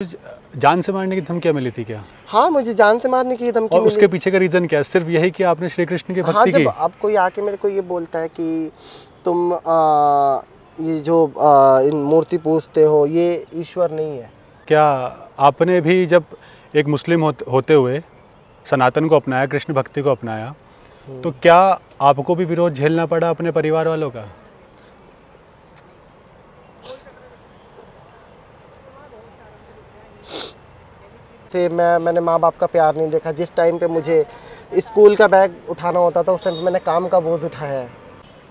जान से मारने की धमकियाँ मिली थी क्या? मुझे जान से मारने की धमकी और मिली। उसके पीछे का रीज़न क्या है? सिर्फ यही कि आपने श्री कृष्ण की भक्ति की? जब अब कोई आके मेरे को ये बोलता है कि तुम ये जो इन मूर्ति पूजते हो ये ईश्वर नहीं है। क्या आपने भी जब एक मुस्लिम होते हुए सनातन को अपनाया, कृष्ण भक्ति को अपनाया, तो क्या आपको भी विरोध झेलना पड़ा अपने परिवार वालों का? मैंने माँ बाप का प्यार नहीं देखा। जिस टाइम पे मुझे स्कूल का बैग उठाना होता था उस टाइम पे मैंने काम का बोझ उठाया है।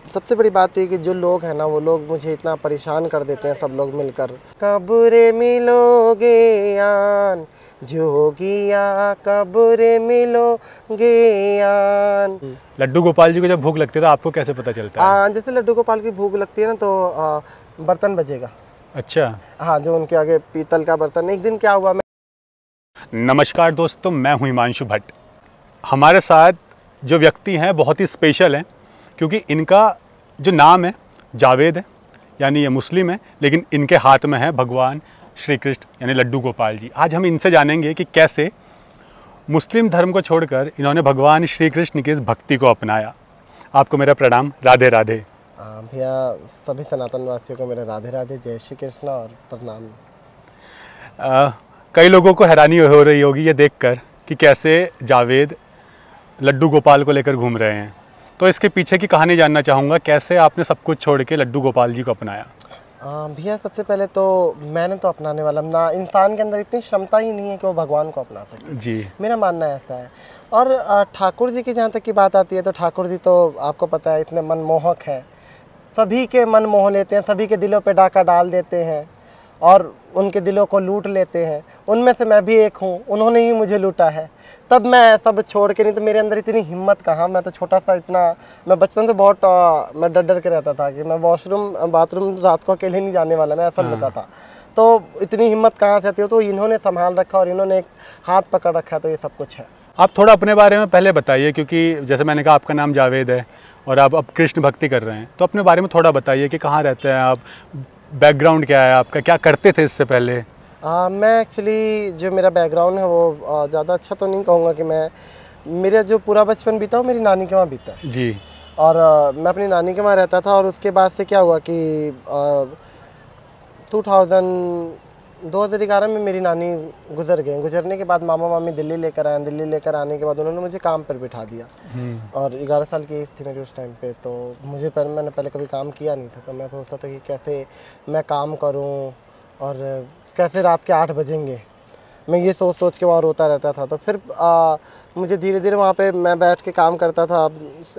सबसे बड़ी बात ये कि जो लोग हैं ना वो लोग मुझे इतना परेशान कर देते हैं, सब लोग मिलकर। कब्रे मिलोगे यान जोगिया, कब्रे मिलोगे यान। लड्डू गोपाल जी को जब भूख लगती है तो आपको कैसे पता चलता है? जैसे लड्डू गोपाल की भूख लगती है ना तो बर्तन बजेगा। अच्छा। जो उनके आगे पीतल का बर्तन। एक दिन क्या हुआ, नमस्कार दोस्तों, मैं हूं हिमांशु भट्ट। हमारे साथ जो व्यक्ति हैं बहुत ही स्पेशल हैं, क्योंकि इनका जो नाम है जावेद है, यानी ये मुस्लिम है, लेकिन इनके हाथ में है भगवान श्री कृष्ण यानी लड्डू गोपाल जी। आज हम इनसे जानेंगे कि कैसे मुस्लिम धर्म को छोड़कर इन्होंने भगवान श्री कृष्ण की इस भक्ति को अपनाया। आपको मेरा प्रणाम, राधे राधे। भैया सभी सनातन वासियों को मेरा राधे राधे, जय श्री कृष्ण और प्रणाम। कई लोगों को हैरानी हो रही होगी ये देखकर कि कैसे जावेद लड्डू गोपाल को लेकर घूम रहे हैं, तो इसके पीछे की कहानी जानना चाहूँगा। कैसे आपने सब कुछ छोड़ के लड्डू गोपाल जी को अपनाया? भैया सबसे पहले तो मैंने तो अपनाने वाला ना, इंसान के अंदर इतनी क्षमता ही नहीं है कि वो भगवान को अपना सके जी। मेरा मानना ऐसा है। और ठाकुर जी की जहाँ तक की बात आती है तो ठाकुर जी तो आपको पता है इतने मनमोहक हैं, सभी के मन मोह लेते हैं, सभी के दिलों पे डाका डाल देते हैं और उनके दिलों को लूट लेते हैं। उनमें से मैं भी एक हूँ, उन्होंने ही मुझे लूटा है। तब मैं सब छोड़ के, नहीं तो मेरे अंदर इतनी हिम्मत कहाँ। मैं तो छोटा सा इतना, मैं बचपन से बहुत मैं डर डर के रहता था कि मैं वॉशरूम बाथरूम रात को अकेले नहीं जाने वाला, मैं ऐसा लगा था। तो इतनी हिम्मत कहाँ से आती हो, तो इन्होंने संभाल रखा और इन्होंने एक हाथ पकड़ रखा है, तो ये सब कुछ है। आप थोड़ा अपने बारे में पहले बताइए, क्योंकि जैसे मैंने कहा आपका नाम जावेद है और आप अब कृष्ण भक्ति कर रहे हैं, तो अपने बारे में थोड़ा बताइए कि कहाँ रहते हैं आप, बैकग्राउंड क्या है आपका, क्या करते थे इससे पहले? मैं एक्चुअली जो मेरा बैकग्राउंड है वो ज़्यादा अच्छा तो नहीं कहूँगा कि मेरा जो पूरा बचपन बीता वो मेरी नानी के वहाँ बीता है जी। और मैं अपनी नानी के वहाँ रहता था। और उसके बाद से क्या हुआ कि 2011 में मेरी नानी गुजर गई। गुजरने के बाद मामा मामी दिल्ली लेकर आए। दिल्ली लेकर आने के बाद उन्होंने मुझे काम पर बिठा दिया और 11 साल की एज थी मेरी उस टाइम पे। तो मैंने पहले कभी काम किया नहीं था, तो मैं सोचता था कि कैसे मैं काम करूं और कैसे रात के 8 बजेंगे, मैं ये सोच सोच के वहाँ रोता रहता था। तो फिर मुझे धीरे धीरे वहाँ पे मैं बैठ के काम करता था।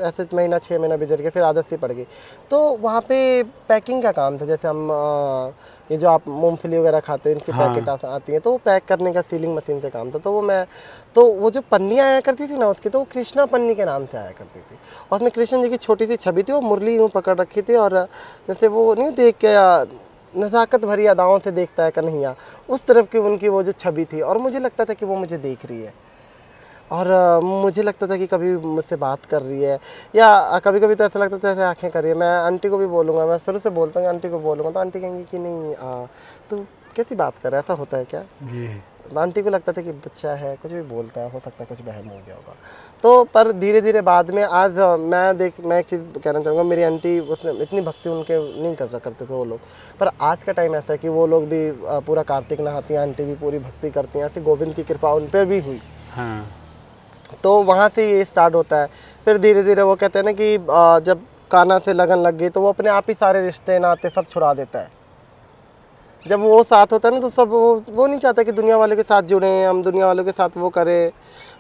ऐसे 6 महीना गुजर के फिर आदत सी पड़ गई। तो वहाँ पे पैकिंग का काम था। जैसे हम ये जो आप मूंगफली वगैरह खाते हैं इनकी पैकेट आती हैं, तो वो पैक करने का सीलिंग मशीन से काम था। तो वो जो पन्नी आया करती थी ना उसकी, तो वो कृष्णा पन्नी के नाम से आया करती थी और उसमें कृष्ण जी की छोटी सी छवि थी, वो मुरली यूँ पकड़ रखी थी और जैसे वो नहीं देख के नज़ाकत भरी अदाओं से देखता है कन्हैया, उस तरफ की उनकी वो जो छवि थी। और मुझे लगता था कि वो मुझे देख रही है और मुझे लगता था कि कभी मुझसे बात कर रही है, या कभी कभी तो ऐसा लगता था ऐसे आंखें कर रही है। मैं आंटी को भी बोलूँगा, मैं शुरू से बोलता हूँ आंटी को बोलूँगा तो आंटी कहेंगी कि नहीं तो कैसी बात कर रहा है, ऐसा होता है क्या जी। आंटी को लगता था कि बच्चा है, कुछ भी बोलता है, हो सकता है कुछ बहम हो गया होगा। तो पर धीरे धीरे बाद में आज मैं एक चीज़ कहना चाहूँगा, मेरी आंटी उसने इतनी भक्ति उनके नहीं करते थे वो लोग, पर आज का टाइम ऐसा है कि वो लोग भी पूरा कार्तिक नहाती हैं, आंटी भी पूरी भक्ति करती हैं। ऐसे गोविंद की कृपा उन पर भी हुई। हाँ। तो वहाँ से ये स्टार्ट होता है। फिर धीरे धीरे वो कहते हैं ना कि जब कान्हा से लगन लग गई तो वो अपने आप ही सारे रिश्ते नाते सब छुड़ा देता है। जब वो साथ होता है ना तो सब वो नहीं चाहता कि दुनिया वालों के साथ जुड़ें, हम दुनिया वालों के साथ वो करें।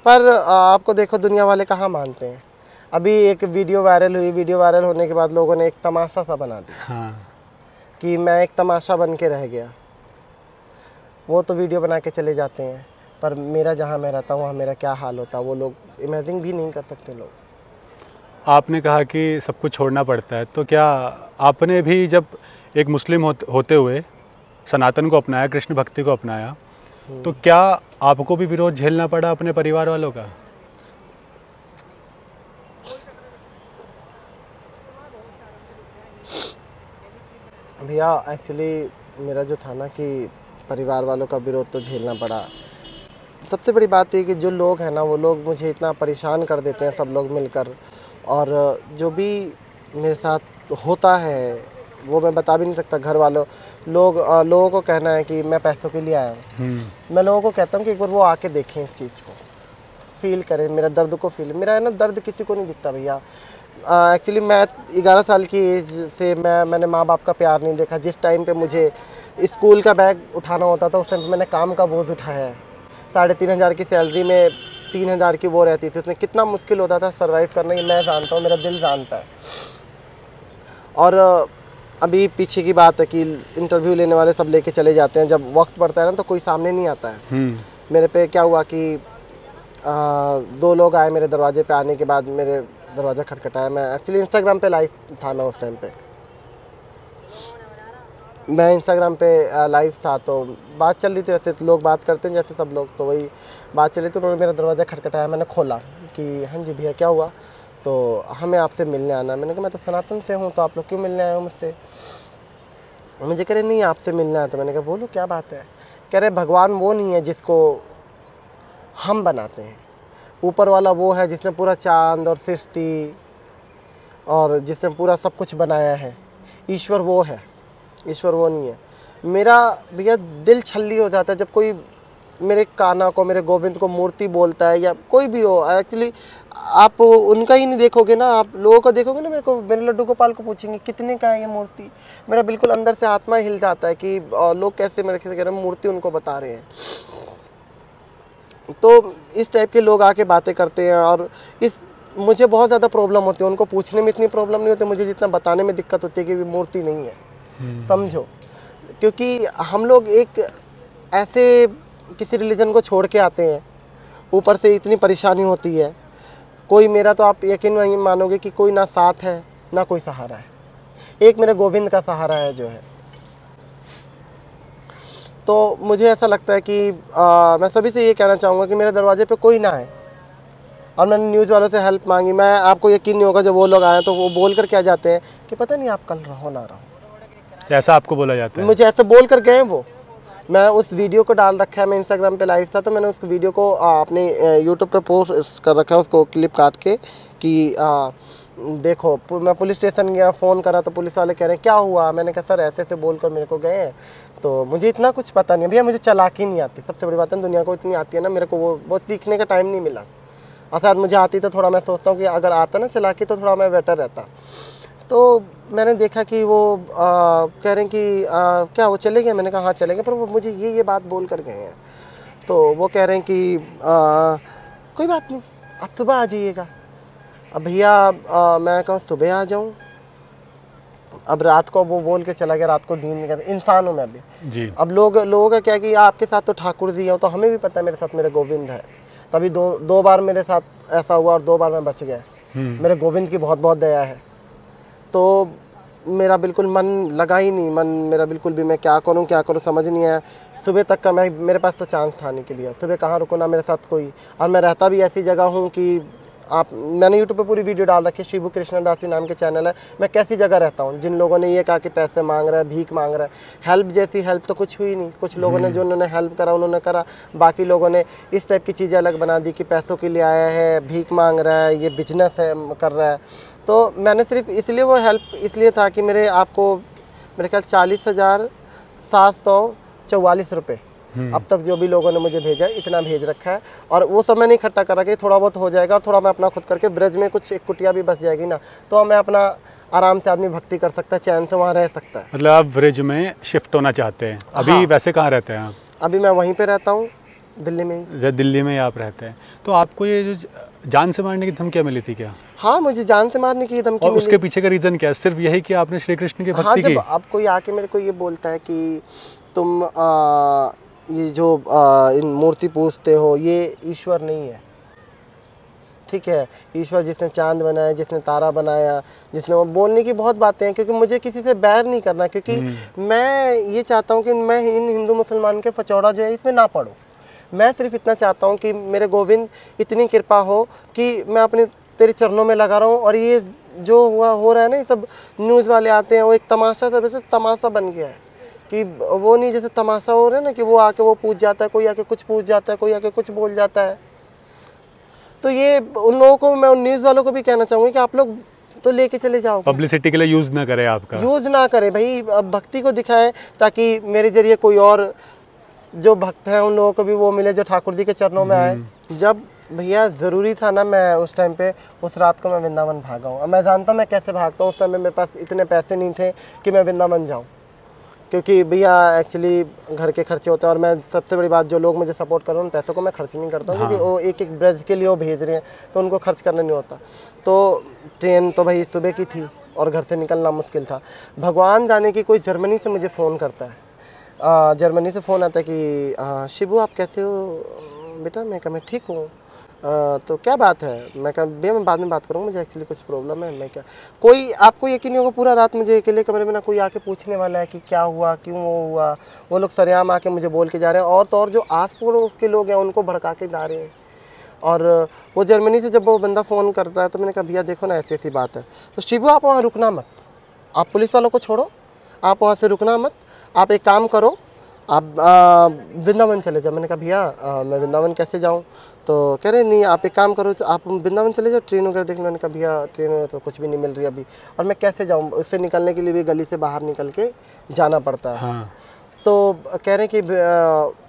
पर आपको देखो दुनिया वाले कहाँ मानते हैं। अभी एक वीडियो वायरल हुई, वीडियो वायरल होने के बाद लोगों ने एक तमाशा सा बना दिया। हाँ। कि मैं एक तमाशा बन के रह गया। वो तो वीडियो बना के चले जाते हैं, पर मेरा जहाँ मैं रहता हूँ वहाँ मेरा क्या हाल होता है वो लोग इमेजिन भी नहीं कर सकते लोग। आपने कहा कि सब कुछ छोड़ना पड़ता है, तो क्या आपने भी जब एक मुस्लिम होते हुए सनातन को अपनाया, कृष्ण भक्ति को अपनाया, तो क्या आपको भी विरोध झेलना पड़ा अपने परिवार वालों का? भैया एक्चुअली मेरा जो था ना कि परिवार वालों का विरोध तो झेलना पड़ा। सबसे बड़ी बात ये कि जो लोग हैं ना, वो लोग मुझे इतना परेशान कर देते हैं सब लोग मिलकर, और जो भी मेरे साथ होता है वो मैं बता भी नहीं सकता। घर वालों लोगों को कहना है कि मैं पैसों के लिए आया हूँ। मैं लोगों को कहता हूँ कि एक बार वो आके देखें इस चीज़ को, फील करें, मेरा दर्द को फील। मेरा है ना दर्द किसी को नहीं दिखता भैया। एक्चुअली मैं 11 साल की एज से मैंने माँ बाप का प्यार नहीं देखा। जिस टाइम पे मुझे स्कूल का बैग उठाना होता था उस टाइम पे मैंने काम का बोझ उठाया है। 3,500 की सैलरी में 3,000 की वो रहती थी, उसमें कितना मुश्किल होता था सर्वाइव करना, ये मैं जानता हूँ, मेरा दिल जानता है। और अभी पीछे की बात है कि इंटरव्यू लेने वाले सब लेके चले जाते हैं, जब वक्त पड़ता है ना तो कोई सामने नहीं आता है। मेरे पे क्या हुआ कि 2 लोग आए मेरे दरवाजे पे, आने के बाद मेरे दरवाज़ा खटखटाया। मैं एक्चुअली इंस्टाग्राम पे लाइव था, मैं उस टाइम पे मैं इंस्टाग्राम पे लाइव था, तो बात चल रही थी, वैसे लोग बात करते हैं जैसे सब लोग, तो वही बात चली। तो उन्होंने मेरा दरवाज़ा खटखटाया, मैंने खोला कि हाँ जी भैया क्या हुआ, तो हमें आपसे मिलने आना। मैंने कहा मैं तो सनातन से हूँ, तो आप लोग क्यों मिलने आए हो मुझसे? मुझे कह रहे नहीं आपसे मिलना है। तो मैंने कहा बोलो क्या बात है? कह रहे भगवान वो नहीं है जिसको हम बनाते हैं, ऊपर वाला वो है जिसने पूरा चांद और सृष्टि और जिसने पूरा सब कुछ बनाया है। ईश्वर वो है, ईश्वर वो नहीं है। मेरा भैया दिल छल्ली हो जाता है जब कोई मेरे कान्हा को, मेरे गोविंद को मूर्ति बोलता है, या कोई भी हो। एक्चुअली आप उनका ही नहीं देखोगे ना, आप लोगों को देखोगे ना। मेरे लड्डू गोपाल को पूछेंगे कितने का है ये मूर्ति, मेरा बिल्कुल अंदर से आत्मा हिल जाता है कि लोग कैसे मेरे से कह रहे हैं मूर्ति उनको बता रहे हैं। तो इस टाइप के लोग आके बातें करते हैं, और मुझे बहुत ज़्यादा प्रॉब्लम होती है। उनको पूछने में इतनी प्रॉब्लम नहीं होती, मुझे जितना बताने में दिक्कत होती है कि मूर्ति नहीं है। समझो, क्योंकि हम लोग एक ऐसे किसी रिलीजन को छोड़ के आते हैं, ऊपर से इतनी परेशानी होती है। कोई मेरा तो आप यकीन नहीं मानोगे कि कोई ना साथ है ना कोई सहारा है। एक मेरे गोविंद का सहारा है जो है। तो मुझे ऐसा लगता है कि मैं सभी से ये कहना चाहूँगा कि मेरे दरवाजे पे कोई ना आए। और मैंने न्यूज़ वालों से हेल्प मांगी, मैं आपको यकीन नहीं होगा, जब वो लोग आए तो वो बोल कर क्या जाते हैं कि पता नहीं आप कल रहो ना रहो। ऐसा आपको बोला जाता है? मुझे ऐसे बोल कर गए वो। मैं उस वीडियो को डाल रखा है, मैं इंस्टाग्राम पे लाइव था, तो मैंने उस वीडियो को अपने यूट्यूब पे पोस्ट कर रखा है, उसको क्लिप काट के कि देखो। मैं पुलिस स्टेशन गया, फ़ोन करा तो पुलिस वाले कह रहे हैं क्या हुआ? मैंने कहा सर ऐसे ऐसे बोल कर मेरे को गए हैं। तो मुझे इतना कुछ पता नहीं भैया, मुझे चालाकी नहीं आती। सबसे बड़ी बात है दुनिया को इतनी आती है ना, मेरे को वो सीखने का टाइम नहीं मिला। और शायद मुझे आती तो थोड़ा मैं सोचता हूँ कि अगर आता ना चालाकी तो थोड़ा मैं बेटर रहता। तो मैंने देखा कि वो कह रहे हैं कि क्या वो चले गए? मैंने कहा हाँ चले गए, पर वो मुझे ये बात बोल कर गए हैं। तो वो कह रहे हैं कि कोई बात नहीं, आप सुबह आ जाइएगा। अब भैया मैं कहूँ सुबह आ जाऊँ, अब रात को वो बोल के चला गया, रात को नींद नहीं करता। इंसान हूँ मैं भी जी। अब लोगों का क्या है कि आपके साथ तो ठाकुर जी हैं, तो हमें भी पता है मेरे साथ मेरे गोविंद है। तभी दो बार मेरे साथ ऐसा हुआ और 2 बार मैं बच गया। मेरे गोविंद की बहुत बहुत दया है। तो मेरा बिल्कुल मन लगा ही नहीं, मन मेरा बिल्कुल भी, मैं क्या करूं समझ नहीं आया। सुबह तक का मेरे पास तो चांस था नहीं के लिए, सुबह कहाँ रुको ना मेरे साथ कोई। और मैं रहता भी ऐसी जगह हूँ कि मैंने यूट्यूब पे पूरी वीडियो डाल रखी है, शिबू कृष्णदासी नाम के चैनल है। मैं कैसी जगह रहता हूँ, जिन लोगों ने ये कहा कि पैसे मांग रहा है, भीख मांग रहा है। हेल्प जैसी हेल्प तो कुछ हुई नहीं। कुछ लोगों ने जो उन्होंने हेल्प करा उन्होंने करा, बाकी लोगों ने इस टाइप की चीज़ें अलग बना दी कि पैसों के लिए आया है, भीख मांग रहा है, ये बिजनेस है कर रहा है। तो मैंने सिर्फ इसलिए वो हेल्प इसलिए था कि मेरे ख्याल 40,744 रुपये अब तक जो भी लोगों ने मुझे भेजा इतना भेज रखा है। और वो सब मैंने इकट्ठा करा कि थोड़ा बहुत हो जाएगा, और थोड़ा मैं अपना खुद करके ब्रज में कुछ एक कुटिया भी बस जाएगी ना, तो मैं अपना आराम से आदमी भक्ति कर सकता है, चैन से वहाँ रह सकता है। मतलब आप ब्रज में शिफ्ट होना चाहते हैं अभी? हाँ। वैसे कहाँ रहते हैं आप? अभी मैं वहीं पे रहता हूँ, दिल्ली में ही। दिल्ली में ही आप रहते हैं। तो आपको ये जो जान से मारने की धमकियाँ मिली थी क्या? हाँ, मुझे जान से मारने की धमकी मिली। उसके पीछे का रीज़न क्या है? सिर्फ यही कि आपने श्री कृष्ण की भक्ति की? जब अब कोई आके मेरे को ये बोलता है कि तुम ये जो इन मूर्ति पूजते हो ये ईश्वर नहीं है, ठीक है। ईश्वर जिसने चांद बनाया, जिसने तारा बनाया, जिसने, वो बोलने की बहुत बातें हैं। क्योंकि मुझे किसी से बैर नहीं करना, क्योंकि मैं ये चाहता हूँ कि मैं इन हिंदू मुसलमान के फचौड़ा जो है इसमें ना पढ़ूँ। मैं सिर्फ इतना चाहता हूँ कि मेरे गोविंद इतनी कृपा हो कि मैं अपने तेरे चरणों में लगा रहा हूँ। और ये जो हो रहा है ना, ये सब न्यूज़ वाले आते हैं, वो एक तमाशा, सब ऐसे तमाशा बन गया है। कि वो नहीं जैसे तमाशा हो रहा है ना, कि वो आके वो पूछ जाता है, कोई आके कुछ पूछ जाता है, कोई आके कुछ बोल जाता है। तो ये उन लोगों को, मैं उन न्यूज़ वालों को भी कहना चाहूँगी कि आप लोग तो लेके चले जाओ, पब्लिसिटी के लिए यूज़ ना करें, आपका यूज़ ना करें भाई, अब भक्ति को दिखाएं ताकि मेरे जरिए कोई और जो भक्त हैं उन लोगों को भी वो मिले जो ठाकुर जी के चरणों में आए। जब भैया ज़रूरी था ना, मैं उस टाइम पे उस रात को मैं वृंदावन भागा हूँ। मैं जानता हूँ मैं कैसे भागता हूँ। उस समय मेरे पास इतने पैसे नहीं थे कि मैं वृंदावन जाऊँ, क्योंकि भैया एक्चुअली घर के खर्चे होते हैं, और मैं सबसे बड़ी बात, जो लोग मुझे सपोर्ट कर रहे हैं उन पैसों को मैं खर्च नहीं करता हूँ, क्योंकि वो एक एक ब्रज के लिए वो भेज रहे हैं तो उनको खर्च करना नहीं होता। तो ट्रेन तो भाई सुबह की थी और घर से निकलना मुश्किल था। भगवान जाने की कोई जर्मनी से मुझे फ़ोन करता है, जर्मनी से फ़ोन आता है कि शिबू आप कैसे हो बेटा? मैं कहा मैं ठीक हूँ। तो क्या बात है? मैं कहा भैया मैं बाद में बात करूँगा, मुझे एक्चुअली कुछ प्रॉब्लम है। मैं क्या, कोई आपको यकीन नहीं होगा, पूरा रात मुझे अकेले कमरे में ना कोई आके पूछने वाला है कि क्या हुआ, क्यों वो हुआ। वो लोग सरेआम आके मुझे बोल के जा रहे हैं, और तो और जो आस पड़ोस के लोग हैं उनको भड़का के जा रहे हैं। और वो जर्मनी से जब वो बंदा फ़ोन करता है तो मैंने कहा भैया देखो ना ऐसी ऐसी बात है, तो शिबू आप वहाँ रुकना मत, आप पुलिस वालों को छोड़ो, आप वहाँ से रुकना मत, आप एक काम करो, आप वृंदावन चले जाओ। मैंने कहा भैया मैं वृंदावन कैसे जाऊँ? तो कह रहे नहीं आप एक काम करो, आप वृंदावन चले जाओ, ट्रेन वगैरह देख लो। मैंने कहा भैया ट्रेन वगैरह तो कुछ भी नहीं मिल रही अभी, और मैं कैसे जाऊँ? उससे निकलने के लिए भी गली से बाहर निकल के जाना पड़ता है। हाँ। तो कह रहे हैं कि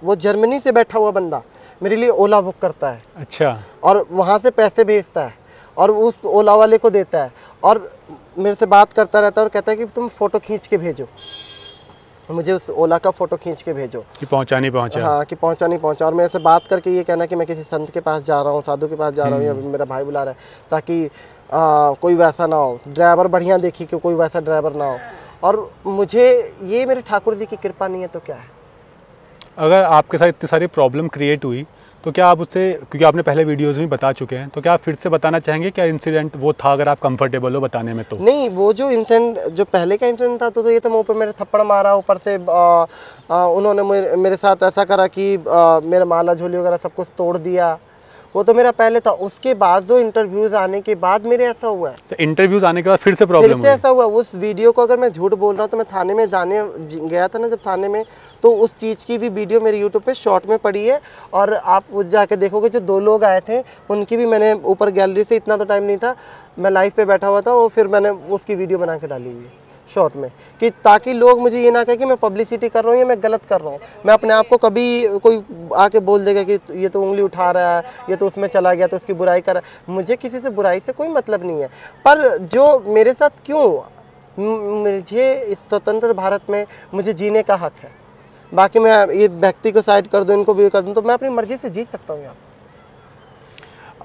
वो जर्मनी से बैठा हुआ बंदा मेरे लिए ओला बुक करता है। अच्छा। और वहाँ से पैसे भेजता है और उस ओला वाले को देता है, और मेरे से बात करता रहता है और कहता है कि तुम फ़ोटो खींच के भेजो, मुझे उस ओला का फ़ोटो खींच के भेजो कि पहुंचा नहीं पहुंचा। हाँ, कि पहुंचा नहीं पहुंचा। और मेरे से बात करके ये कहना कि मैं किसी संत के पास जा रहा हूँ, साधु के पास जा रहा हूँ, या मेरा भाई बुला रहा है, ताकि कोई वैसा ना हो, ड्राइवर बढ़िया देखी कि कोई वैसा ड्राइवर ना हो। और मुझे ये मेरे ठाकुर जी की कृपा नहीं है तो क्या है। अगर आपके साथ इतनी सारी प्रॉब्लम क्रिएट हुई तो क्या आप उससे, क्योंकि आपने पहले वीडियोज़ में बता चुके हैं, तो क्या आप फिर से बताना चाहेंगे क्या इंसिडेंट वो था, अगर आप कंफर्टेबल हो बताने में? तो नहीं, वो जो इंसिडेंट जो पहले का इंसिडेंट था तो ये तो मुँह पे मेरे थप्पड़ मारा, ऊपर से उन्होंने मेरे साथ ऐसा करा कि मेरा माला झोली वगैरह सब कुछ तोड़ दिया। वो तो मेरा पहले था। उसके बाद जो इंटरव्यूज़ आने के बाद मेरे ऐसा हुआ है। तो इंटरव्यूज़ आने के बाद फिर से प्रॉब्लम हुई? ऐसा हुआ। उस वीडियो को अगर मैं झूठ बोल रहा हूँ तो मैं थाने में जाने गया था ना, जब थाने में, तो उस चीज़ की भी वीडियो मेरे यूट्यूब पे शॉर्ट में पड़ी है। और आप उस जाके देखोगे, जो 2 लोग आए थे उनकी भी मैंने ऊपर गैलरी से, इतना तो टाइम नहीं था, मैं लाइव पे बैठा हुआ था, और फिर मैंने उसकी वीडियो बना के डाली हुई है शॉर्ट में, कि ताकि लोग मुझे ये ना कहे कि मैं पब्लिसिटी कर रहा हूँ या मैं गलत कर रहा हूँ। मैं अपने आप को, कभी कोई आके बोल देगा कि ये तो उंगली उठा रहा है, ये तो उसमें चला गया, तो उसकी बुराई कर रहा है। मुझे किसी से बुराई से कोई मतलब नहीं है, पर जो मेरे साथ क्यों, मुझे इस स्वतंत्र भारत में मुझे जीने का हक है। बाकी मैं ये व्यक्ति को साइड कर दूँ, इनको भी कर दूँ, तो मैं अपनी मर्जी से जी सकता हूँ यहाँ।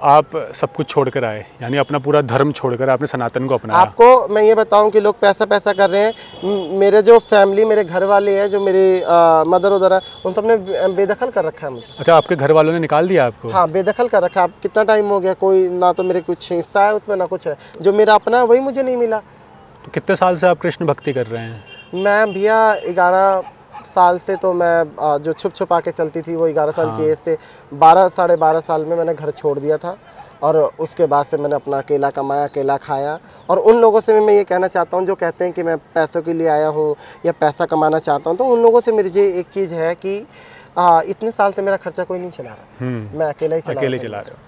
आप सब कुछ छोड़कर आए, यानी अपना पूरा धर्म छोड़कर आपने सनातन को अपनाया। आपको मैं ये बताऊं कि लोग पैसा पैसा कर रहे हैं। मेरे जो फैमिली, मेरे घर वाले हैं, जो मेरे मदर उधर है, उन सब ने बेदखल कर रखा है मुझे। अच्छा, आपके घर वालों ने निकाल दिया आपको? हाँ, बेदखल कर रखा है। अब कितना टाइम हो गया, कोई ना तो मेरे कुछ हिस्सा है उसमें, ना कुछ है। जो मेरा अपना है वही मुझे नहीं मिला। तो कितने साल से आप कृष्ण भक्ति कर रहे हैं? मैं भैया 11 साल से, तो मैं जो छुप छुपा के चलती थी वो 11 साल की एज से 12 साढ़े 12 साल में मैंने घर छोड़ दिया था। और उसके बाद से मैंने अपना अकेला कमाया, अकेला खाया। और उन लोगों से मैं ये कहना चाहता हूँ जो कहते हैं कि मैं पैसों के लिए आया हूँ या पैसा कमाना चाहता हूँ, तो उन लोगों से मुझे एक चीज़ है कि इतने साल से मेरा खर्चा कोई नहीं चला रहा, मैं अकेला ही चला रहे हो।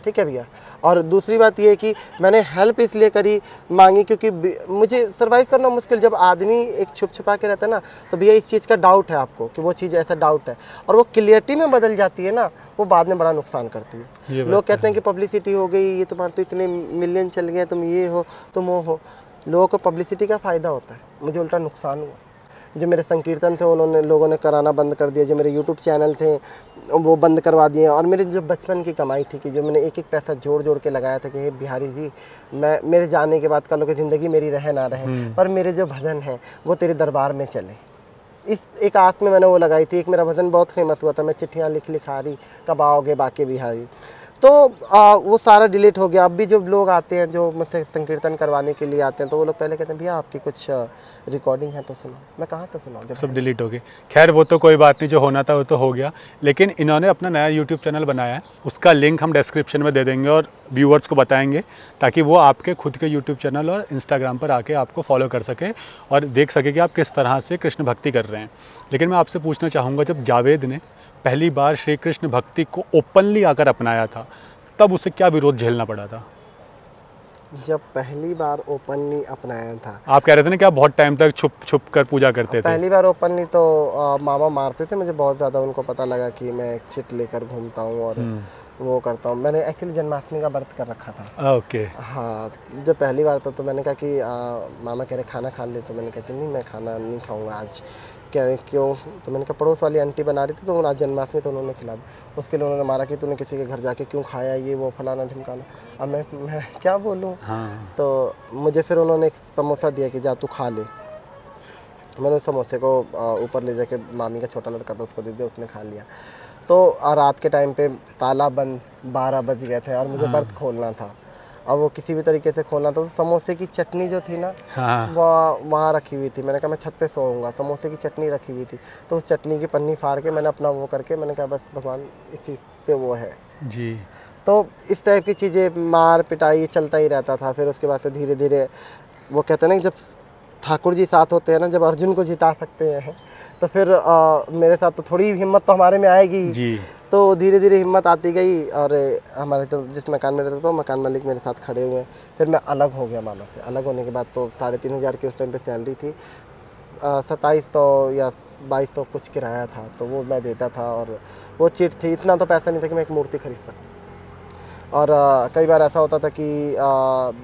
ठीक है भैया। और दूसरी बात ये है कि मैंने हेल्प इसलिए करी, मांगी, क्योंकि मुझे सर्वाइव करना मुश्किल। जब आदमी एक छुप छुपा के रहता है ना, तो भैया इस चीज़ का डाउट है आपको कि वो चीज़ ऐसा डाउट है, और वो क्लियरिटी में बदल जाती है ना, वो बाद में बड़ा नुकसान करती है। लोग कहते हैं कि पब्लिसिटी हो गई, ये तुम्हारे तो इतने मिलियन चल गए, तुम ये हो, तुम वो हो। लोगों को पब्लिसिटी का फ़ायदा होता है, मुझे उल्टा नुकसान हुआ। जो मेरे संकीर्तन थे उन्होंने, लोगों ने कराना बंद कर दिया। जो मेरे यूट्यूब चैनल थे वो बंद करवा दिए। और मेरे जो बचपन की कमाई थी, कि जो मैंने एक एक पैसा जोड़ जोड़ के लगाया था कि हे बिहारी जी, मैं मेरे जाने के बाद कल की ज़िंदगी मेरी रहे ना रहे, पर मेरे जो भजन हैं वो तेरे दरबार में चले, इस एक आस में मैंने वो लगाई थी। एक मेरा भजन बहुत फेमस हुआ था, मैं चिट्ठियाँ लिख लिखारी, कब आओगे बाके बिहारी। तो वो सारा डिलीट हो गया। अब भी जब लोग आते हैं जो मुझसे संकीर्तन करवाने के लिए आते हैं तो वो लोग पहले कहते हैं भैया आपकी कुछ रिकॉर्डिंग है तो सुनो। मैं कहाँ से सुनाऊँ जब सब डिलीट हो गए। खैर वो तो कोई बात नहीं, जो होना था वो तो हो गया। लेकिन इन्होंने अपना नया यूट्यूब चैनल बनाया है, उसका लिंक हम डिस्क्रिप्शन में दे देंगे और व्यूअर्स को बताएंगे ताकि वो आपके खुद के यूट्यूब चैनल और इंस्टाग्राम पर आके आपको फॉलो कर सके और देख सके कि आप किस तरह से कृष्ण भक्ति कर रहे हैं। लेकिन मैं आपसे पूछना चाहूँगा, जब जावेद ने पहली बार श्री कृष्ण भक्ति को ओपनली आकर अपनाया था तब उसे क्या विरोध झेलना पड़ा था? जब पहली बार ओपनली अपनाया था, आप कह रहे थे ना कि आप बहुत टाइम तक छुप छुप कर पूजा करते थे। पहली बार ओपनली तो मामा मारते थे मुझे बहुत ज़्यादा। उनको पता लगा कि मैं एक चिट लेकर घूमता हूँ और वो करता हूँ। मैंने एक्चुअली जन्माष्टमी का व्रत कर रखा था। ओके। हाँ, जब पहली बार तो मैंने कहा कि मामा कह रहे खाना खा ले, तो मैंने कहा कि नहीं मैं खाना नहीं खाऊंगा आज। क्यों? तो मैंने कहा पड़ोस वाली आंटी बना रही थी तो आज जन्माष्टमी तो उन्होंने खिला दिया। उसके लिए उन्होंने मारा कि तूने किसी के घर जाके क्यों खाया, ये वो फलाना ढिमकाना। अब मैं क्या बोलूँ। हाँ। तो मुझे फिर उन्होंने एक समोसा दिया कि जा तू खा ले। मैंने उस समोसे को ऊपर ले जाके मामी का छोटा लड़का था उसको दे दिया, उसने खा लिया। तो रात के टाइम पे ताला बंद 12 बज गए थे और मुझे व्रत खोलना था। अब वो किसी भी तरीके से खोलना था। तो समोसे की चटनी जो थी ना, हाँ। वहाँ रखी हुई थी। मैंने कहा मैं छत पे सोऊंगा, समोसे की चटनी रखी हुई थी। तो उस चटनी की पन्नी फाड़ के मैंने अपना वो करके मैंने कहा बस भगवान इस चीज़ से वो है जी। तो इस टाइप की चीज़ें, मार पिटाई चलता ही रहता था। फिर उसके बाद से धीरे धीरे वो कहते हैं ना जब ठाकुर जी साथ होते हैं ना, जब अर्जुन को जिता सकते हैं तो फिर मेरे साथ तो थोड़ी हिम्मत तो हमारे में आएगी जी। तो धीरे धीरे हिम्मत आती गई। और हमारे तो जिस मकान में रहता था मकान मालिक मेरे साथ खड़े हुए। फिर मैं अलग हो गया मामा से। अलग होने के बाद तो 3,500 की उस टाइम पे सैलरी थी, 2700 या 2200 कुछ किराया था, तो वो मैं देता था। और वो चिट थी, इतना तो पैसा नहीं था कि मैं एक मूर्ति खरीद सकूँ। और कई बार ऐसा होता था कि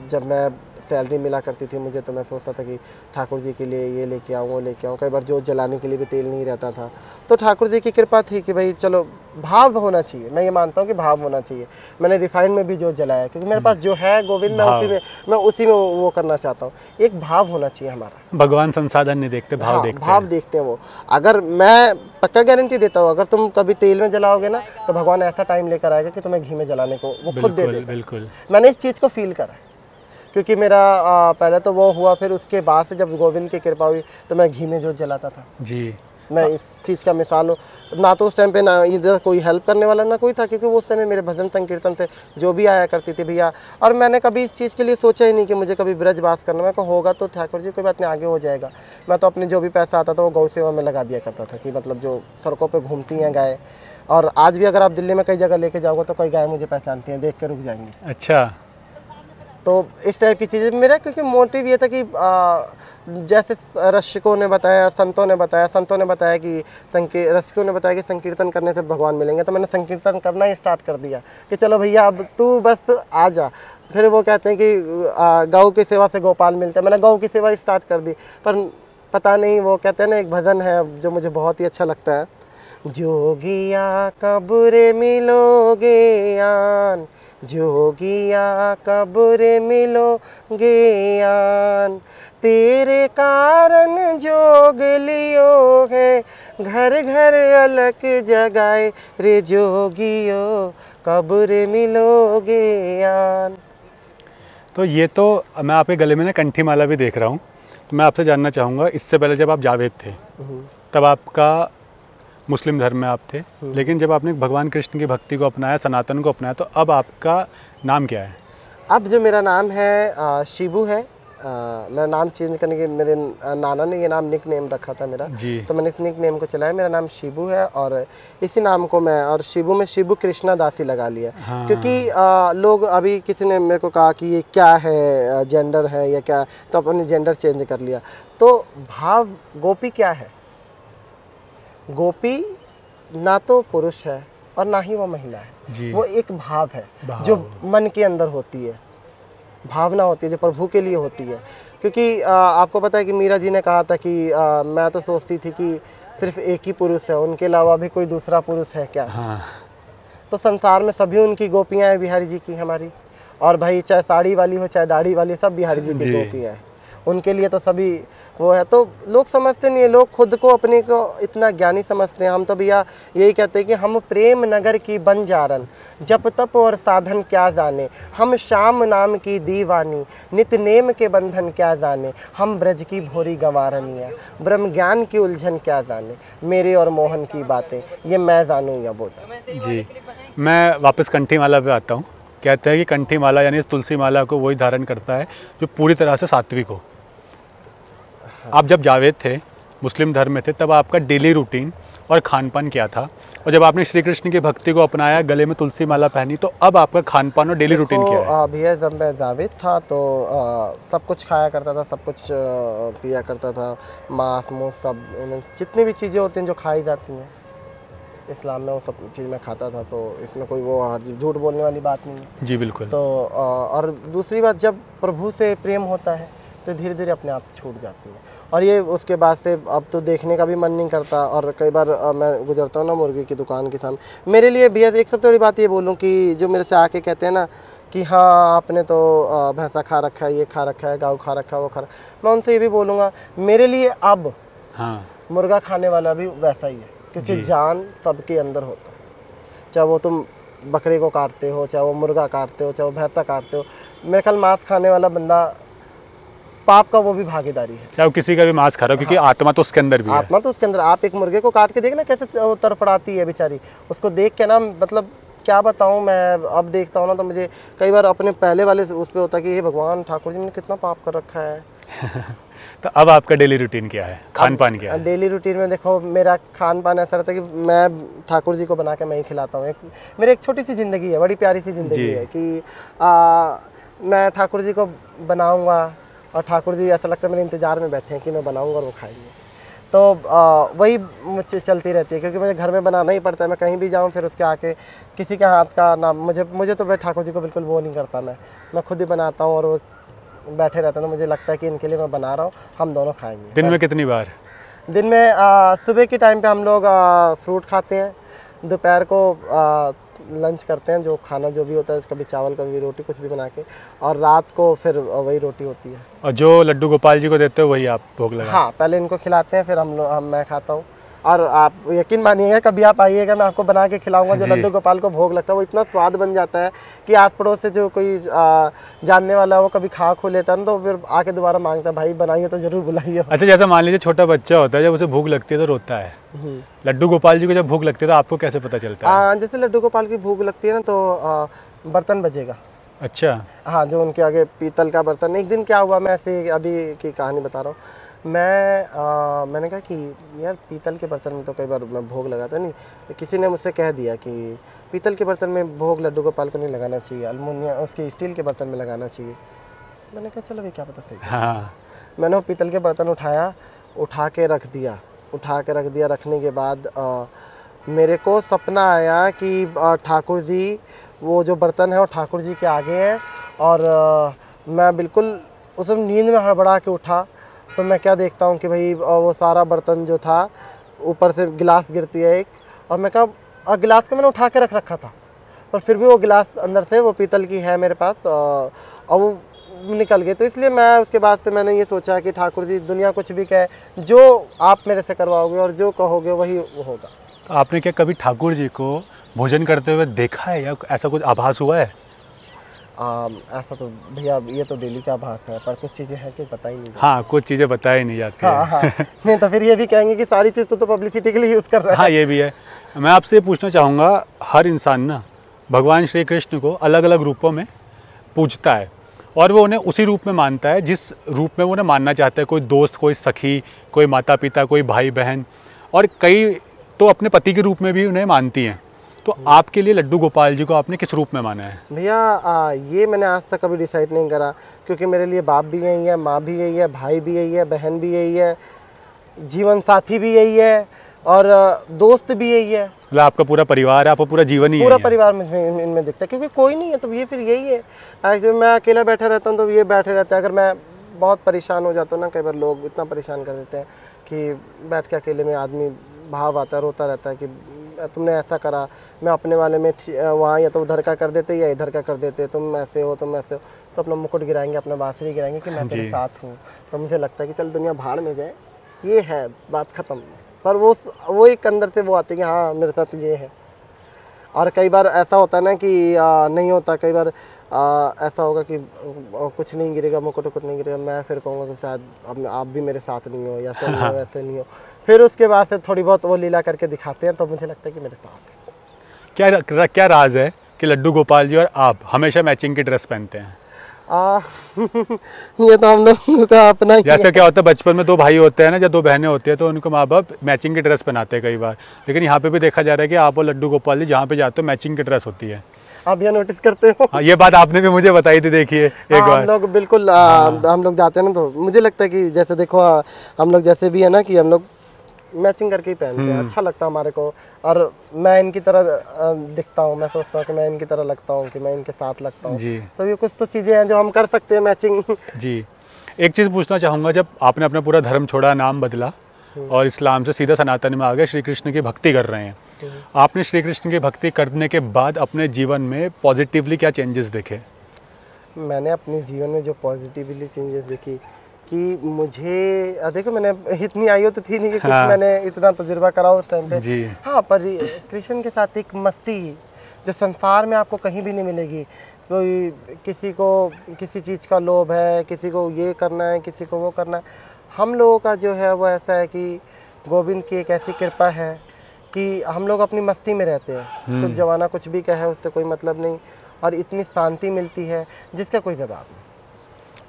जब मैं सैलरी मिला करती थी मुझे, तो मैं सोचता था कि ठाकुर जी के लिए ये लेके आऊँ वो लेके आऊँ। कई बार जोत जलाने के लिए भी तेल नहीं रहता था। तो ठाकुर जी की कृपा थी कि भाई चलो भाव होना चाहिए। मैं ये मानता हूँ कि भाव होना चाहिए। मैंने रिफाइंड में भी जोत जलाया क्योंकि मेरे पास जो है गोविंद मैं उसी में वो करना चाहता हूँ। एक भाव होना चाहिए हमारा। भगवान संसाधन नहीं देखते, भाव हाँ, देखते भाव देखते हैं वो। अगर मैं पक्का गारंटी देता हूँ, अगर तुम कभी तेल में जलाओगे ना तो भगवान ऐसा टाइम लेकर आएगा कि तुम्हें घी में जलाने को वो खुद दे देगा। बिल्कुल। मैंने इस चीज़ को फील करा क्योंकि मेरा पहले तो वो हुआ, फिर उसके बाद से जब गोविंद की कृपा हुई तो मैं घी में जोत जलाता था जी। मैं इस चीज़ का मिसाल हूँ। ना तो उस टाइम पे ना इधर कोई हेल्प करने वाला ना कोई था, क्योंकि वो उस समय मेरे भजन संकीर्तन से जो भी आया करती थी भैया। और मैंने कभी इस चीज़ के लिए सोचा ही नहीं कि मुझे कभी ब्रजवास करना। मैं को होगा तो ठाकुर जी कोई बात नहीं, आगे हो जाएगा। मैं तो अपने जो भी पैसा आता था वो गौ सेवा में लगा दिया करता था कि मतलब जो सड़कों पर घूमती हैं गाय। और आज भी अगर आप दिल्ली में कई जगह लेके जाओगे तो कई गाय मुझे पहचानती हैं, देख के रुक जाएंगी। अच्छा। तो इस टाइप की चीज़ें मेरा, क्योंकि मोटिव ये था कि जैसे रसिकों ने बताया, संतों ने बताया कि रसिकों ने बताया कि संकीर्तन करने से भगवान मिलेंगे। तो मैंने संकीर्तन करना ही स्टार्ट कर दिया कि चलो भैया अब तू बस आ जा। फिर वो कहते हैं कि गौ की सेवा से गोपाल मिलते हैं। मैंने गौ की सेवा स्टार्ट कर दी। पर पता नहीं, वो कहते हैं ना, एक भजन है जो मुझे बहुत ही अच्छा लगता है, जोगिया कब रे मिलोगे आन, जोगिया कब रे मिलोगे आन, तेरे कारण जोग लियो है, घर घर अलग जगाए रे जोगियो, कब रे मिलोगे आन। तो ये तो मैं आपके गले में ना कंठी माला भी देख रहा हूँ। तो मैं आपसे जानना चाहूँगा, इससे पहले जब आप जावेद थे तब आपका मुस्लिम धर्म में आप थे, लेकिन जब आपने भगवान कृष्ण की भक्ति को अपनाया, सनातन को अपनाया, तो अब आपका नाम क्या है? अब जो मेरा नाम है शिबू है। मेरा नाम चेंज करने के, मेरे नाना ने ये नाम निक नेम रखा था मेरा, तो मैंने इस निक नेम को चलाया। मेरा नाम शिबू है और इसी नाम को मैं, और शिबू में शिबू कृष्णा दासी लगा लिया। हाँ। क्योंकि लोग, अभी किसी ने मेरे को कहा कि ये क्या है, जेंडर है या क्या, तो अपनी जेंडर चेंज कर लिया। तो भाव, गोपी क्या है? गोपी ना तो पुरुष है और ना ही वो महिला है, वो एक भाव है जो मन के अंदर होती है, भावना होती है जो प्रभु के लिए होती है। क्योंकि आपको पता है कि मीरा जी ने कहा था कि मैं तो सोचती थी कि सिर्फ एक ही पुरुष है, उनके अलावा भी कोई दूसरा पुरुष है क्या? हाँ। तो संसार में सभी उनकी गोपियाँ हैं बिहारी जी की, हमारी। और भाई चाहे साड़ी वाली हो चाहे दाढ़ी वाली, सब बिहारी जी की गोपियाँ हैं। उनके लिए तो सभी वो है। तो लोग समझते नहीं है, लोग खुद को अपने को इतना ज्ञानी समझते हैं। हम तो भैया यही कहते हैं कि हम प्रेम नगर की बंजारन, जप तप और साधन क्या जाने, हम श्याम नाम की दीवानी, नित नेम के बंधन क्या जाने, हम ब्रज की भोरी गंवारनिया, ब्रह्म ज्ञान की उलझन क्या जाने, मेरे और मोहन की बातें ये मैं जानूँ या वो जानूं। जी, मैं वापस कंठी माला पे आता हूँ। कहते हैं कि कंठी माला यानी तुलसी माला को वही धारण करता है जो पूरी तरह से सात्विक हो। आप जब जावेद थे, मुस्लिम धर्म में थे, तब आपका डेली रूटीन और खान पान क्या था? और जब आपने श्री कृष्ण की भक्ति को अपनाया, गले में तुलसी माला पहनी, तो अब आपका खान पान और डेली रूटीन क्या है? भैया जब मैं जावेद था तो सब कुछ खाया करता था, सब कुछ पिया करता था, मांस मूस सब जितनी भी चीज़ें होती हैं जो खाई जाती हैं इस्लाम में, वो सब चीज़ मैं खाता था। तो इसमें कोई वो झूठ बोलने वाली बात नहीं है। जी बिल्कुल। तो और दूसरी बात, जब प्रभु से प्रेम होता है तो धीरे धीरे अपने आप छूट जाती है। और ये उसके बाद से अब तो देखने का भी मन नहीं करता। और कई बार मैं गुजरता हूँ ना मुर्गी की दुकान के सामने, मेरे लिए भैया एक सबसे बड़ी बात ये बोलूँ कि जो मेरे से आके कहते हैं ना कि हाँ आपने तो भैंसा खा रखा है, ये खा रखा है, गाँव खा रखा है, वो खा रखा, मैं उनसे ये भी बोलूँगा मेरे लिए अब हाँ, मुर्गा खाने वाला भी वैसा ही है, क्योंकि जान सबके अंदर होता है। चाहे वो तुम बकरे को काटते हो, चाहे वो मुर्गा काटते हो, चाहे वो भैंसा काटते हो, मेरे ख्याल मांस खाने वाला बंदा पाप का वो भी भागीदारी है। चाहे वो किसी का भी मांस खा रहा हो, क्योंकि आत्मा तो उसके अंदर भी है। आत्मा तो उसके अंदर। आप एक मुर्गे को काट के देखना कैसे वो तड़फड़ाती है बेचारी, उसको देख के ना, मतलब क्या बताऊं, मैं अब देखता हूँ ना तो मुझे कई बार अपने पहले वाले उस पर होता है कि हे भगवान ठाकुर जी मैंने कितना पाप कर रखा है। तो अब आपका डेली रूटीन क्या है, खान पान क्या है? डेली रूटीन में देखो, मेरा खान पान ऐसा रहता है कि मैं ठाकुर जी को बना के मैं ही खिलाता हूँ। मेरी एक छोटी सी ज़िंदगी है, बड़ी प्यारी सी ज़िंदगी है कि मैं ठाकुर जी को बनाऊँगा और ठाकुर जी ऐसा लगता है मेरे इंतज़ार में बैठे हैं कि मैं बनाऊँगा और वो खाएंगे। तो वही मुझे चलती रहती है, क्योंकि मुझे घर में बनाना ही पड़ता है। मैं कहीं भी जाऊँ फिर उसके आके किसी के हाथ का ना, मुझे तो मैं ठाकुर जी को बिल्कुल वो नहीं करता। मैं खुद ही बनाता हूँ और वो बैठे रहते हैं, तो मुझे लगता है कि इनके लिए मैं बना रहा हूँ, हम दोनों खाएंगे। दिन में कितनी बार? दिन में सुबह के टाइम पे हम लोग फ्रूट खाते हैं, दोपहर को लंच करते हैं, जो खाना जो भी होता है, कभी चावल कभी रोटी कुछ भी बना के, और रात को फिर वही रोटी होती है। और जो लड्डू गोपाल जी को देते हो वही आप भोग लगा? हाँ, पहले इनको खिलाते हैं, फिर मैं खाता हूँ। और आप यकीन मानिएगा, कभी आप आइएगा, मैं आपको बना के खिलाऊंगा। जो लड्डू गोपाल को भोग लगता है वो इतना स्वाद बन जाता है कि आस पड़ोस से जो कोई जानने वाला है वो कभी खा लेता है ना, तो फिर आके दोबारा मांगता है भाई बनाइए तो जरूर बुलाइए। अच्छा, जैसे मान लीजिए छोटा बच्चा होता है, जब उसे भूख लगती है तो रोता है, लड्डू गोपाल जी को जब भूख लगती है तो आपको कैसे पता चलता है? जैसे लड्डू गोपाल की भूख लगती है ना तो बर्तन बजेगा। अच्छा। हाँ, जो उनके आगे पीतल का बर्तन। एक दिन क्या हुआ, मैं ऐसे अभी की कहानी बता रहा हूँ। मैंने कहा कि यार पीतल के बर्तन में तो कई बार मैं भोग लगाता नहीं, किसी ने मुझसे कह दिया कि पीतल के बर्तन में भोग लड्डू गोपाल को नहीं लगाना चाहिए, एल्युमिनियम उसके स्टील के बर्तन में लगाना चाहिए। मैंने कहा चलो भाई क्या पता सही। हाँ। मैंने वो पीतल के बर्तन उठा के रख दिया। रखने के बाद मेरे को सपना आया कि ठाकुर जी, वो जो बर्तन है वो ठाकुर जी के आगे है, और मैं बिल्कुल उस नींद में हड़बड़ा के उठा तो मैं क्या देखता हूँ कि भाई वो सारा बर्तन जो था, ऊपर से गिलास गिरती है एक, और मैं कहा गिलास को मैंने उठा के रखा था, पर फिर भी वो गिलास अंदर से वो पीतल की है मेरे पास, और वो निकल गए। तो इसलिए मैं उसके बाद से मैंने ये सोचा कि ठाकुर जी दुनिया कुछ भी कहे, जो आप मेरे से करवाओगे और जो कहोगे वही होगा। तो आपने क्या कभी ठाकुर जी को भोजन करते हुए देखा है या ऐसा कुछ आभास हुआ है? ऐसा तो भैया ये तो डेली का आभास है, पर कुछ चीज़ें हैं कि पता ही नहीं। हाँ, कुछ चीज़ें पता ही नहीं जाती। हाँ। नहीं तो फिर ये भी कहेंगे कि सारी चीज़ तो पब्लिसिटी के लिए यूज़ कर रहा है। हाँ, ये भी है। मैं आपसे पूछना चाहूँगा, हर इंसान ना भगवान श्री कृष्ण को अलग अलग रूपों में पूजता है, और वो उन्हें उसी रूप में मानता है जिस रूप में वो उन्हें मानना चाहता है। कोई दोस्त, कोई सखी, कोई माता पिता, कोई भाई बहन, और कई तो अपने पति के रूप में भी उन्हें मानती हैं। तो आपके लिए लड्डू गोपाल जी को आपने किस रूप में माना है? भैया ये मैंने आज तक कभी डिसाइड नहीं करा, क्योंकि मेरे लिए बाप भी यही है, माँ भी यही है, भाई भी यही है, बहन भी यही है, जीवन साथी भी यही है, और दोस्त भी यही है। मतलब आपका पूरा परिवार है, आपका पूरा जीवन ही पूरा परिवार मुझे इनमें दिखता है, क्योंकि कोई नहीं है तो ये फिर यही है। जब मैं अकेला बैठा रहता हूँ तो ये बैठे रहता है। अगर मैं बहुत परेशान हो जाता हूँ ना, कई बार लोग इतना परेशान कर देते हैं कि बैठ के अकेले में आदमी भाव आता है, रोता रहता है कि तुमने ऐसा करा, मैं अपने वाले में वहाँ या तो उधर का कर देते या इधर का कर देते, तुम ऐसे हो तुम ऐसे हो, तो अपना मुकुट गिराएंगे, अपना बांसुरी गिराएंगे कि मैं तेरे साथ हूँ। तो मुझे लगता है कि चल दुनिया भाड़ में जाए, ये है बात ख़त्म। पर वो एक अंदर से वो आती है कि हाँ मेरे साथ ये है। और कई बार ऐसा होता है ना कि नहीं होता, कई बार ऐसा होगा कि कुछ नहीं गिरेगा, मुकुट वुकुट नहीं गिरेगा, मैं फिर कहूँगा कि शायद अब आप भी मेरे साथ नहीं हो, या नहीं हो वैसे नहीं हो। फिर उसके बाद से थोड़ी बहुत वो लीला करके दिखाते हैं, तो मुझे लगता है कि मेरे साथ है। क्या राज है कि लड्डू गोपाल जी और आप हमेशा मैचिंग की ड्रेस पहनते हैं? ये तो हम लोगों का अपना ही जैसे क्या होता है बचपन में 2 भाई होते हैं ना, जब 2 बहनें होती हैं तो उनको माँ बाप मैचिंग की ड्रेस पहनाते हैं कई बार, लेकिन यहाँ पे भी देखा जा रहा है कि आप और लड्डू गोपाल जी जहाँ पे जाते हो मैचिंग की ड्रेस होती है। आप ये नोटिस करते हो? हाँ, ये बात आपने भी मुझे बताई थी, देखिए एक बार हम लोग बिल्कुल हम लोग जाते हैं ना, तो मुझे लगता है कि जैसे देखो हम लोग जैसे भी है ना कि हम लोग मैचिंग करके ही पहनते हैं, अच्छा लगता है हमारे को। और मैं इनकी तरह दिखता हूँ, मैं सोचता हूँ कि मैं इनकी तरह लगता हूँ, कि मैं इनके साथ लगता हूँ। तो ये कुछ तो चीज़ें हैं जो हम कर सकते हैं मैचिंग। जी, एक चीज़ पूछना चाहूँगा, जब आपने अपना पूरा धर्म छोड़ा, नाम बदला और इस्लाम से सीधा सनातन में आ गए, श्री कृष्ण की भक्ति कर रहे हैं, आपने श्री कृष्ण की भक्ति करने के बाद अपने जीवन में पॉजिटिवली क्या चेंजेस देखे? मैंने अपने जीवन में जो पॉजिटिवली चेंजेस देखी कि मुझे देखो मैंने इतनी आयु तो थी नहीं कि कुछ मैंने इतना तजुर्बा करा उस टाइम पे जी। हाँ, पर कृष्ण के साथ एक मस्ती जो संसार में आपको कहीं भी नहीं मिलेगी। कोई किसी को किसी चीज़ का लोभ है, किसी को ये करना है, किसी को वो करना है। हम लोगों का जो है वो ऐसा है कि गोविंद की एक ऐसी कृपा है कि हम लोग अपनी मस्ती में रहते हैं, कुछ जमाना कुछ भी कहे उससे कोई मतलब नहीं, और इतनी शांति मिलती है जिसका कोई जवाब नहीं।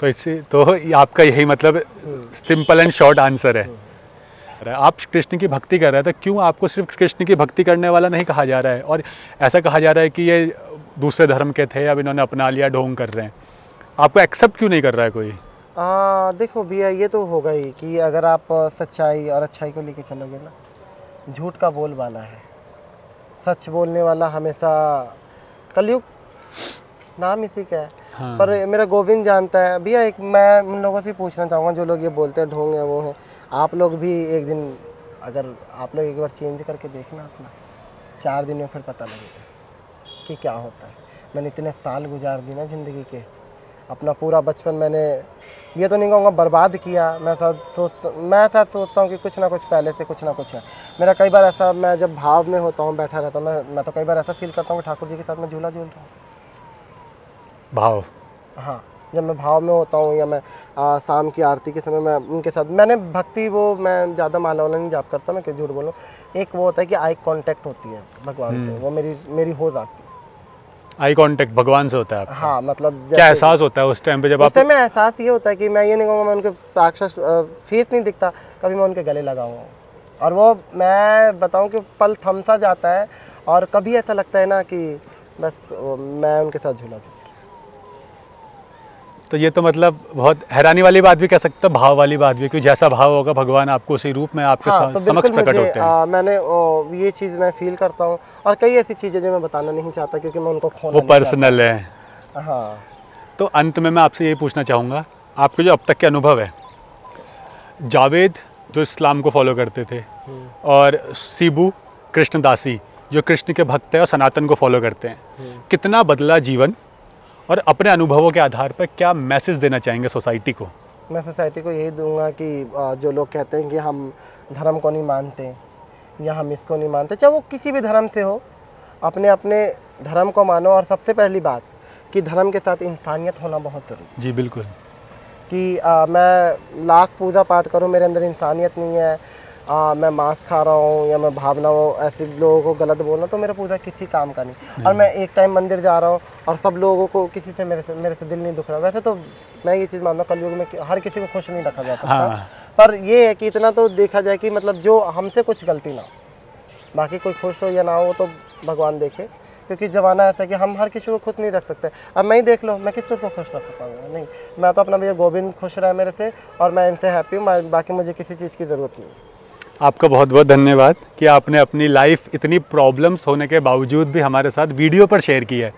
तो इससे तो आपका यही मतलब सिंपल एंड शॉर्ट आंसर है। आप कृष्ण की भक्ति कर रहे हैं, तो क्यों आपको सिर्फ कृष्ण की भक्ति करने वाला नहीं कहा जा रहा है, और ऐसा कहा जा रहा है कि ये दूसरे धर्म के थे, अब इन्होंने अपना लिया, ढोंग कर रहे हैं, आपको एक्सेप्ट क्यों नहीं कर रहा है कोई? देखो भैया, ये तो होगा ही कि अगर आप सच्चाई और अच्छाई को लेके चलोगे ना, झूठ का बोलबाला है, सच बोलने वाला हमेशा, कलयुग नाम इसी का है। हाँ। पर मेरा गोविंद जानता है भैया। एक मैं उन लोगों से पूछना चाहूँगा जो लोग ये बोलते हैं ढोंग है वो है, आप लोग भी एक दिन अगर आप लोग एक बार चेंज करके देखना अपना, 4 दिन में फिर पता लगेगा कि क्या होता है। मैंने इतने साल गुजार दी ना ज़िंदगी के, अपना पूरा बचपन मैंने ये तो नहीं कहूँगा बर्बाद किया, मैं सोचता हूँ कि कुछ ना कुछ पहले से कुछ ना कुछ है मेरा। कई बार ऐसा मैं जब भाव में होता हूँ, बैठा रहता हूँ, मैं तो कई बार ऐसा फील करता हूँ कि ठाकुर जी के साथ मैं झूला झूल रहा हूँ। भाव, हाँ, जब मैं भाव में होता हूँ या मैं शाम की आरती के समय मैं उनके साथ, मैंने भक्ति वो मैं ज़्यादा माला वाला नहीं जाप करता, मैं क्यों झूठ बोलूँ। एक वो होता है कि आई कांटेक्ट होती है भगवान से, वो मेरी हो जाती है। आई कांटेक्ट भगवान से होता है आपका? हाँ, मतलब क्या एहसास होता है उस टाइम पे जब उस टाइम में एहसास ये होता है कि मैं ये नहीं कहूँगा मैं उनके साक्षात फेस नहीं दिखता, कभी मैं उनके गले लगा हुआ हूँ, और वो मैं बताऊँ कि पल थम सा जाता है, और कभी ऐसा लगता है ना कि बस मैं उनके साथ झूला झूल। तो ये तो मतलब बहुत हैरानी वाली बात भी कह सकते हैं, भाव वाली बात भी, क्योंकि जैसा भाव होगा भगवान आपको उसी रूप में आपके तो समक्ष प्रकट होते हैं। मैंने ये चीज़ मैं फील करता हूँ, और कई ऐसी चीज़ें जो मैं बताना नहीं चाहता क्योंकि मैं उनको खोना वो पर्सनल है। हाँ, तो अंत में मैं आपसे यही पूछना चाहूँगा, आपके जो अब तक के अनुभव है, जावेद जो इस्लाम को फॉलो करते थे और शिबू कृष्णदासी जो कृष्ण के भक्त हैं और सनातन को फॉलो करते हैं, कितना बदला जीवन, और अपने अनुभवों के आधार पर क्या मैसेज देना चाहेंगे सोसाइटी को? मैं सोसाइटी को यही दूंगा कि जो लोग कहते हैं कि हम धर्म को नहीं मानते या हम इसको नहीं मानते, चाहे वो किसी भी धर्म से हो, अपने अपने धर्म को मानो। और सबसे पहली बात कि धर्म के साथ इंसानियत होना बहुत ज़रूरी। जी बिल्कुल। कि मैं लाख पूजा पाठ करूं, मेरे अंदर इंसानियत नहीं है, मैं मांस खा रहा हूँ या मैं भावनाओं ऐसे लोगों को गलत बोलना, तो मेरा पूजा किसी काम का नहीं। और मैं एक टाइम मंदिर जा रहा हूँ और सब लोगों को किसी से मेरे से दिल नहीं दुख रहा। वैसे तो मैं ये चीज़ मानता हूँ कलयुग में हर किसी को खुश नहीं रखा जा सकता। हाँ। पर ये है कि इतना तो देखा जाए कि मतलब जो हमसे कुछ गलती ना हो, बाकी कोई खुश हो या ना हो तो भगवान देखे, क्योंकि ज़माना ऐसा है कि हम हर किसी को खुश नहीं रख सकते। अब मैं ही देख लो, मैं किसको खुश रख पाऊँगा? नहीं, मैं तो अपना भैया गोविंद खुश रहा है मेरे से और मैं इनसे हैप्पी हूँ, बाकी मुझे किसी चीज़ की ज़रूरत नहीं। आपका बहुत बहुत धन्यवाद कि आपने अपनी लाइफ इतनी प्रॉब्लम्स होने के बावजूद भी हमारे साथ वीडियो पर शेयर की है।